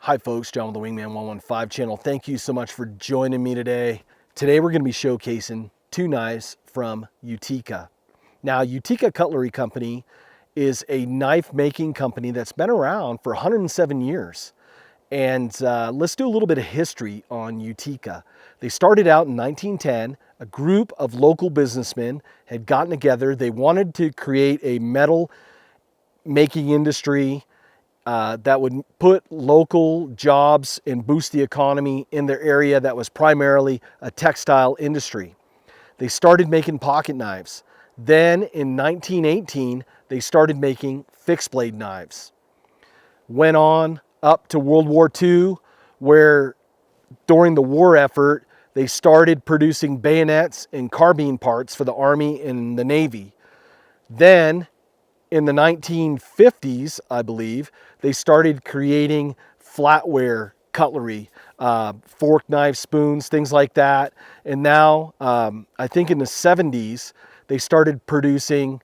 Hi folks, John with the Wingman 115 channel. Thank you so much for joining me today. Today we're going to be showcasing two knives from Utica. Now, Utica Cutlery Company is a knife making company that's been around for 107 years. And let's do a little bit of history on Utica. They started out in 1910. A group of local businessmen had gotten together. They wanted to create a metal making industry that would put local jobs and boost the economy in their area that was primarily a textile industry. They started making pocket knives. Then in 1918, they started making fixed blade knives. Went on up to World War II, where during the war effort, they started producing bayonets and carbine parts for the Army and the Navy. Then in the 1950s, I believe, they started creating flatware cutlery, fork, knife, spoons, things like that. And now, I think in the 70s, they started producing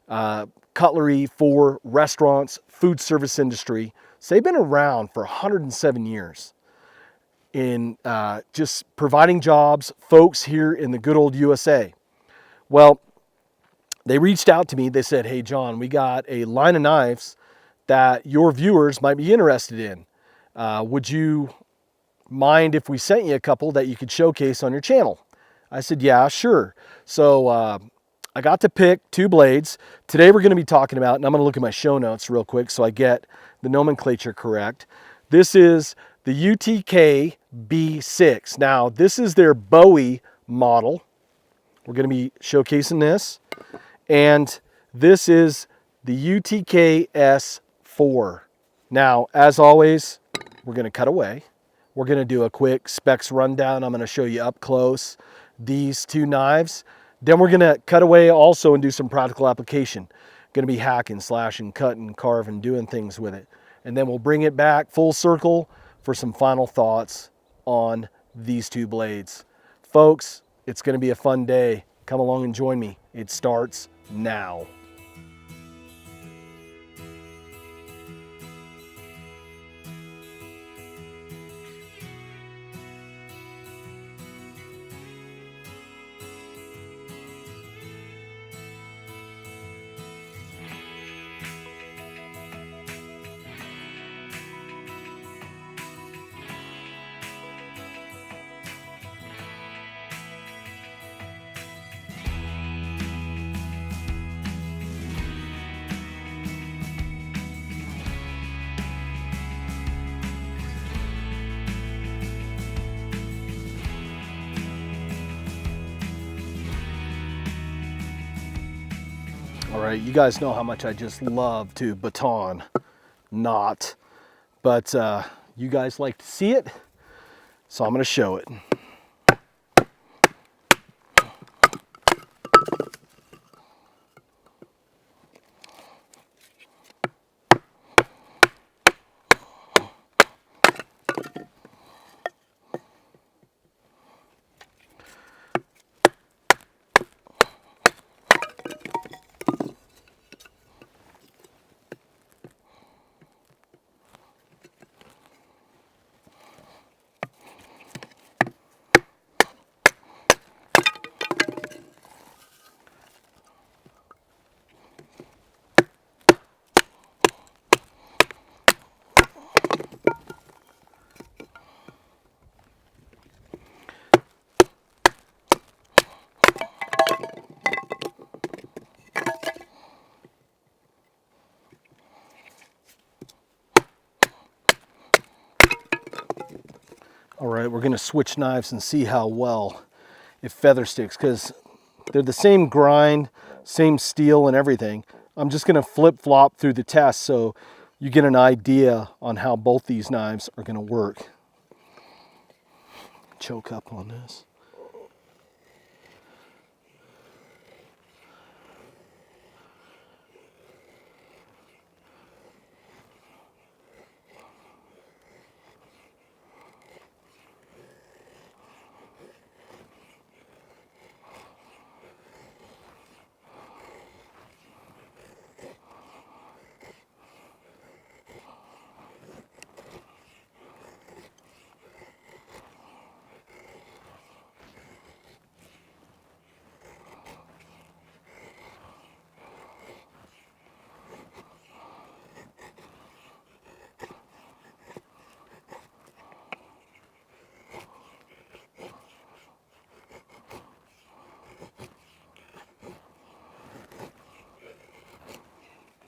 cutlery for restaurants, food service industry. So they've been around for 107 years in just providing jobs, folks here in the good old USA. Well, they reached out to me. They said, hey, John, we got a line of knives that your viewers might be interested in. Would you mind if we sent you a couple that you could showcase on your channel? I said, yeah, sure. So I got to pick two blades. Today we're going to be talking about, and I'm going to look at my show notes real quick so I get the nomenclature correct. This is the UTKB-6. Now, this is their Bowie model. We're going to be showcasing this. And this is the UTKS-4. Now, as always, we're going to cut away. We're going to do a quick specs rundown. I'm going to show you up close these two knives. Then we're going to cut away also and do some practical application. Going to be hacking, slashing, cutting, carving, doing things with it. And then we'll bring it back full circle for some final thoughts on these two blades. Folks, it's going to be a fun day. Come along and join me. It starts now. All right, you guys know how much I just love to baton, not, but you guys like to see it, so I'm going to show it. All right, we're going to switch knives and see how well it feather sticks, because they're the same grind, same steel and everything. I'm just going to flip-flop through the test so you get an idea on how both these knives are going to work. Choke up on this.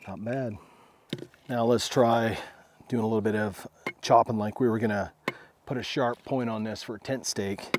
Not bad. Now let's try doing a little bit of chopping like we were gonna put a sharp point on this for a tent stake.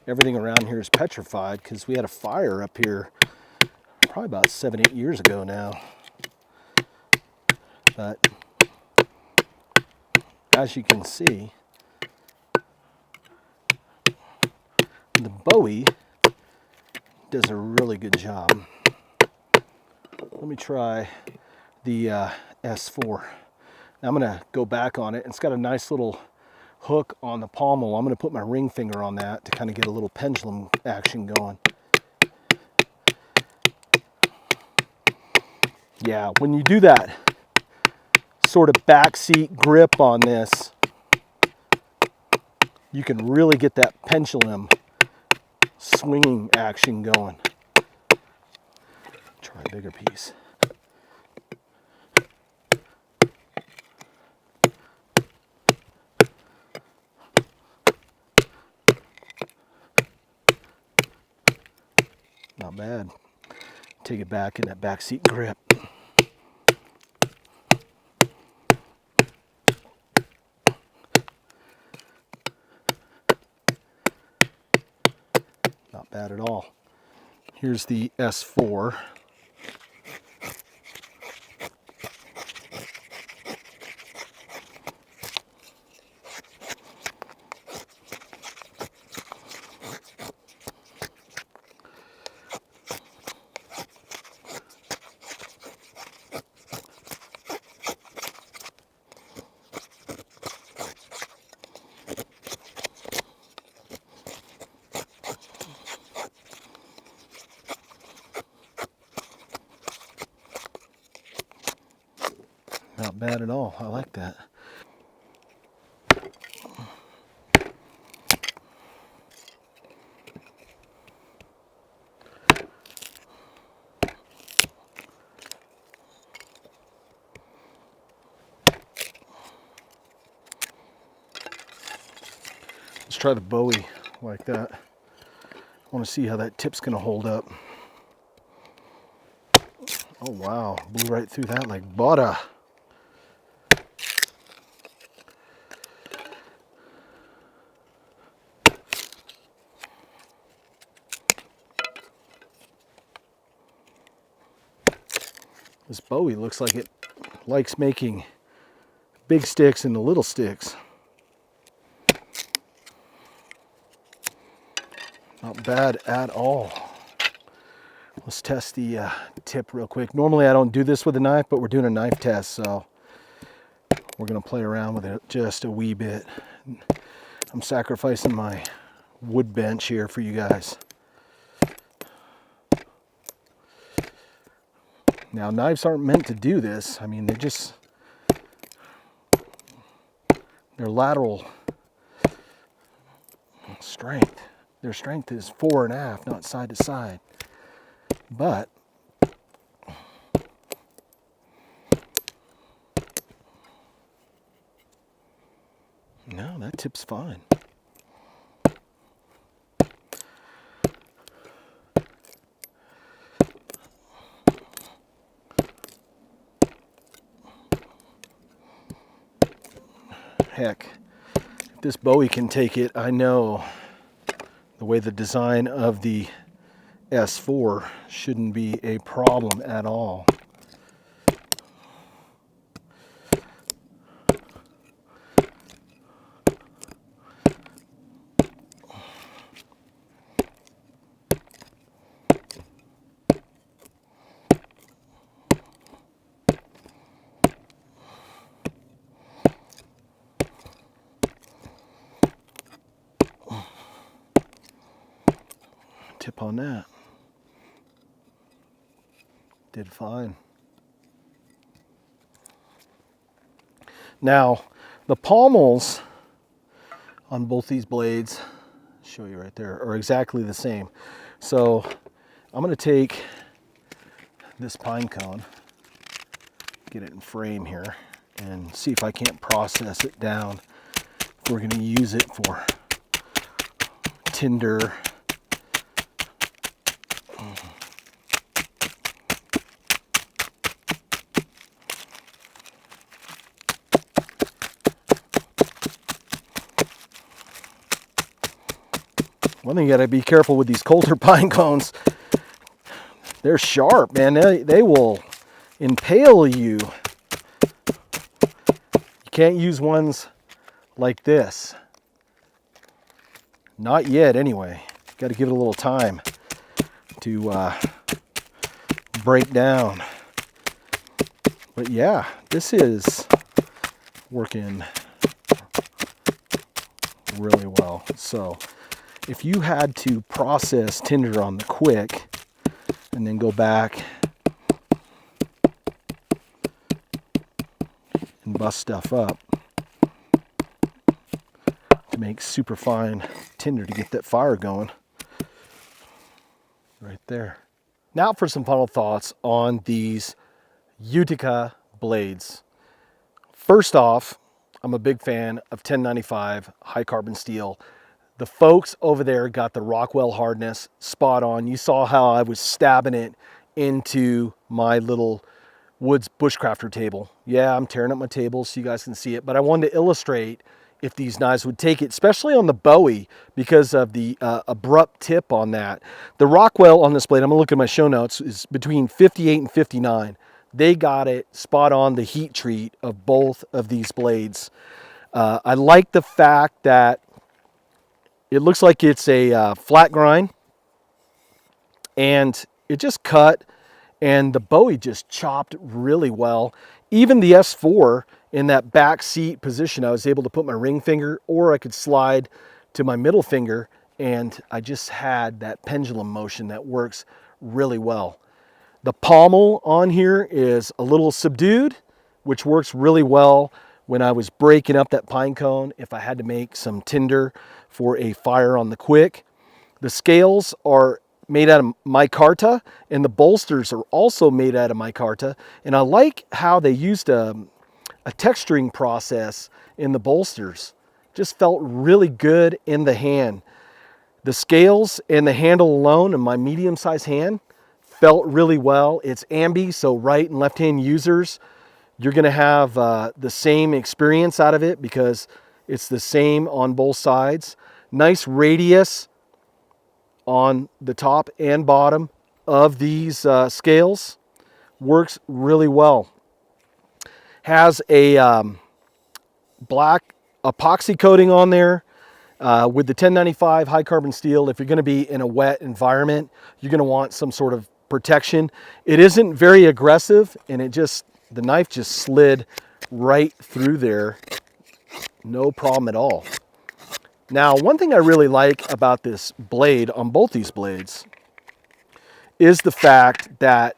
Everything around here is petrified because we had a fire up here probably about 7-8 years ago now. But as you can see, the Bowie does a really good job. Let me try the S4. Now I'm going to go back on it. It's got a nice little hook on the pommel. I'm going to put my ring finger on that to kind of get a little pendulum action going. Yeah, when you do that sort of backseat grip on this, you can really get that pendulum swinging action going. Try a bigger piece. Not bad. Take it back in that backseat grip. Not bad at all. Here's the S4. Not bad at all. I like that. Let's try the Bowie like that. I want to see how that tip's going to hold up. Oh wow, blew right through that like butter. This Bowie looks like it likes making big sticks into little sticks. Not bad at all. Let's test the tip real quick. Normally I don't do this with a knife, but we're doing a knife test, so we're gonna play around with it just a wee bit. I'm sacrificing my wood bench here for you guys. Now, knives aren't meant to do this. I mean, their lateral strength. Their strength is fore and aft, not side to side. But no, that tip's fine. Heck, if this Bowie can take it, I know the way the design of the S4 shouldn't be a problem at all. Tip on that. Did fine. Now, the pommels on both these blades, show you right there, are exactly the same. So I'm going to take this pine cone, get it in frame here, and see if I can't process it down. If we're going to use it for Tinder. One thing you gotta be careful with these colder pine cones. They're sharp, man. They will impale you. You can't use ones like this. Not yet, anyway. Got to give it a little time to break down. But yeah, this is working really well. So if you had to process tinder on the quick and then go back and bust stuff up to make super fine tinder to get that fire going, right there. Now for some final thoughts on these Utica blades. First off, I'm a big fan of 1095 high carbon steel. The folks over there got the Rockwell hardness spot on. You saw how I was stabbing it into my little woods bushcrafter table. Yeah, I'm tearing up my table so you guys can see it, but I wanted to illustrate if these knives would take it, especially on the Bowie, because of the abrupt tip on that. The Rockwell on this blade, I'm gonna look at my show notes, is between 58 and 59. They got it spot on the heat treat of both of these blades. I like the fact that it looks like it's a flat grind, and it just cut, and the Bowie just chopped really well. Even the S4 in that back seat position, I was able to put my ring finger, or I could slide to my middle finger, and I just had that pendulum motion that works really well. The pommel on here is a little subdued, which works really well when I was breaking up that pine cone, if I had to make some tinder for a fire on the quick. The scales are made out of micarta, and the bolsters are also made out of micarta. And I like how they used a texturing process in the bolsters. Just felt really good in the hand. The scales and the handle alone in my medium-sized hand felt really well. It's ambi, so right and left-hand users, you're gonna have the same experience out of it because it's the same on both sides. Nice radius on the top and bottom of these scales. Works really well. Has a black epoxy coating on there. With the 1095 high carbon steel, if you're gonna be in a wet environment, you're gonna want some sort of protection. It isn't very aggressive, and the knife just slid right through there. No problem at all. Now, one thing I really like about this blade on both these blades is the fact that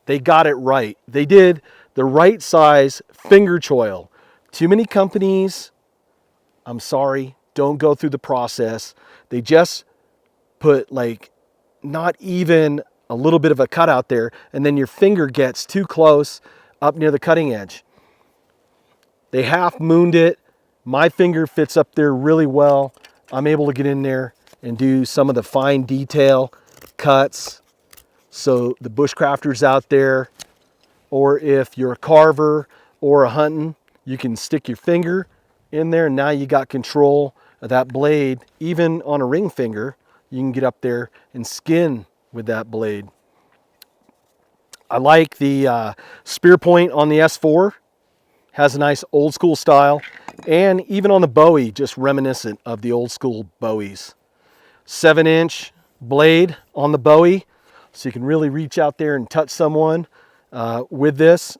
they got it right. They did the right size finger choil. Too many companies, I'm sorry, don't go through the process. They just put like not even a little bit of a cut out there, and then your finger gets too close up near the cutting edge. They half mooned it. My finger fits up there really well. I'm able to get in there and do some of the fine detail cuts. So the bushcrafters out there, or if you're a carver or a hunting, you can stick your finger in there, and now you got control of that blade. Even on a ring finger, you can get up there and skin with that blade. I like the spear point on the S4. Has a nice old school style, and even on the Bowie, just reminiscent of the old school Bowies. 7-inch blade on the Bowie, so you can really reach out there and touch someone with this.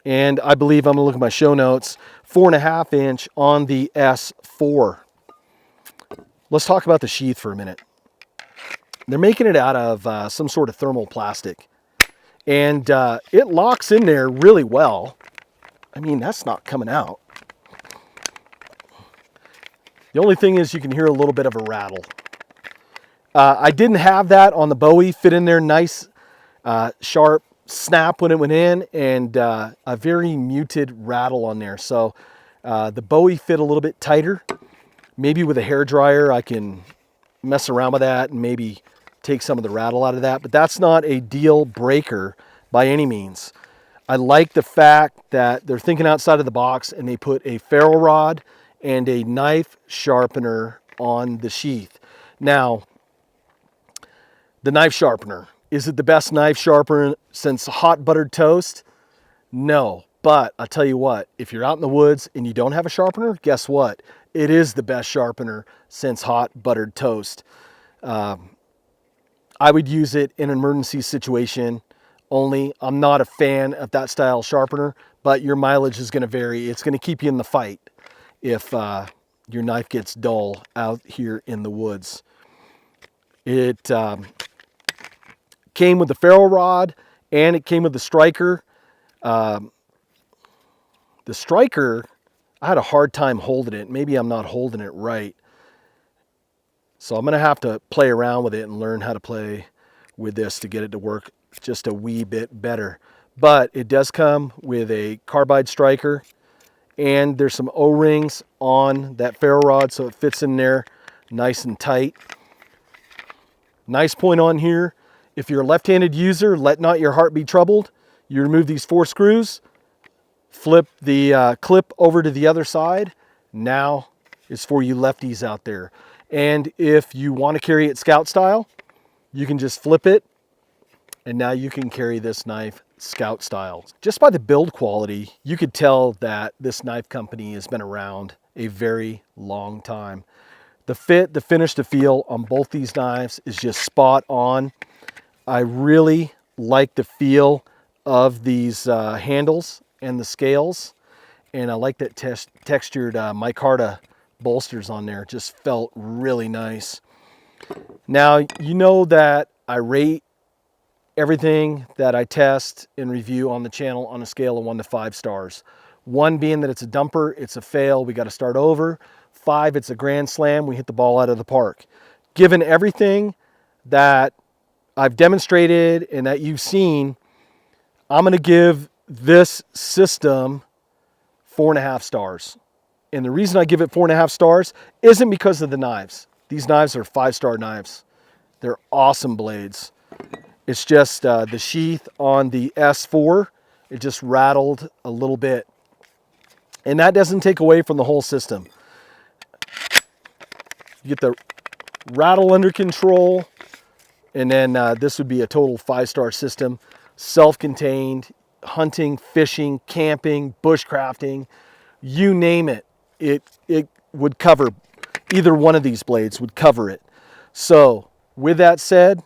And I believe, I'm gonna look at my show notes, 4.5-inch on the S4. Let's talk about the sheath for a minute. They're making it out of some sort of thermal plastic, and it locks in there really well. I mean, that's not coming out. The only thing is you can hear a little bit of a rattle. I didn't have that on the Bowie. Fit in there nice, sharp snap when it went in, and a very muted rattle on there. So the Bowie fit a little bit tighter. Maybe with a hair dryer I can mess around with that and maybe take some of the rattle out of that, but that's not a deal breaker by any means. I like the fact that they're thinking outside of the box and they put a ferro rod and a knife sharpener on the sheath. Now, the knife sharpener, is it the best knife sharpener since hot buttered toast? No, but I'll tell you what, if you're out in the woods and you don't have a sharpener, guess what? It is the best sharpener since hot buttered toast. I would use it in an emergency situation only. I'm not a fan of that style sharpener, but your mileage is going to vary. It's going to keep you in the fight if your knife gets dull out here in the woods. It came with the ferro rod and it came with the striker. The striker, I had a hard time holding it. Maybe I'm not holding it right. So I'm going to have to play around with it and learn how to play with this to get it to work just a wee bit better. But it does come with a carbide striker, and there's some O-rings on that ferro rod so it fits in there nice and tight. Nice point on here, if you're a left-handed user, let not your heart be troubled. You remove these 4 screws, flip the clip over to the other side. Now it's for you lefties out there. And if you want to carry it scout style, you can just flip it, and now you can carry this knife scout style. Just by the build quality, you could tell that this knife company has been around a very long time. The fit, the finish, the feel on both these knives is just spot on. I really like the feel of these handles and the scales, and I like that textured micarta bolsters on there. Just felt really nice. Now, you know that I rate everything that I test and review on the channel on a scale of 1 to 5 stars. 1 being that it's a dumper, it's a fail, we got to start over. 5, it's a grand slam, we hit the ball out of the park. Given everything that I've demonstrated and that you've seen, I'm going to give this system 4.5 stars. And the reason I give it 4.5 stars isn't because of the knives. These knives are 5-star knives. They're awesome blades. It's just the sheath on the S4, it just rattled a little bit. And that doesn't take away from the whole system. You get the rattle under control, and then this would be a total 5-star system. Self-contained, hunting, fishing, camping, bushcrafting, you name it. It would cover, either one of these blades would cover it. So with that said,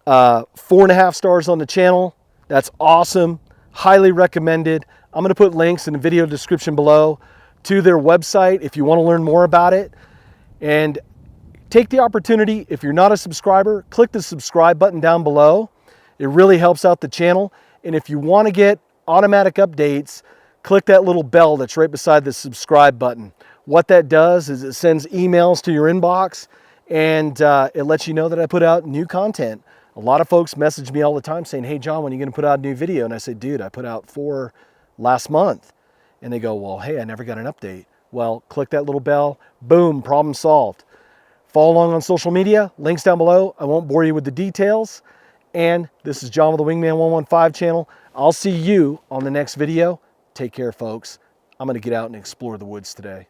4.5 stars on the channel. That's awesome. Highly recommended. I'm going to put links in the video description below to their website if you want to learn more about it. And take the opportunity, if you're not a subscriber, click the subscribe button down below. It really helps out the channel. And if you want to get automatic updates, click that little bell that's right beside the subscribe button. What that does is it sends emails to your inbox, and it lets you know that I put out new content. A lot of folks message me all the time saying, hey John, when are you going to put out a new video? And I say, dude, I put out 4 last month. And they go, well, hey, I never got an update. Well, click that little bell, boom, problem solved. Follow along on social media, links down below. I won't bore you with the details. And this is John with the Wingman 115 channel. I'll see you on the next video. Take care, folks. I'm going to get out and explore the woods today.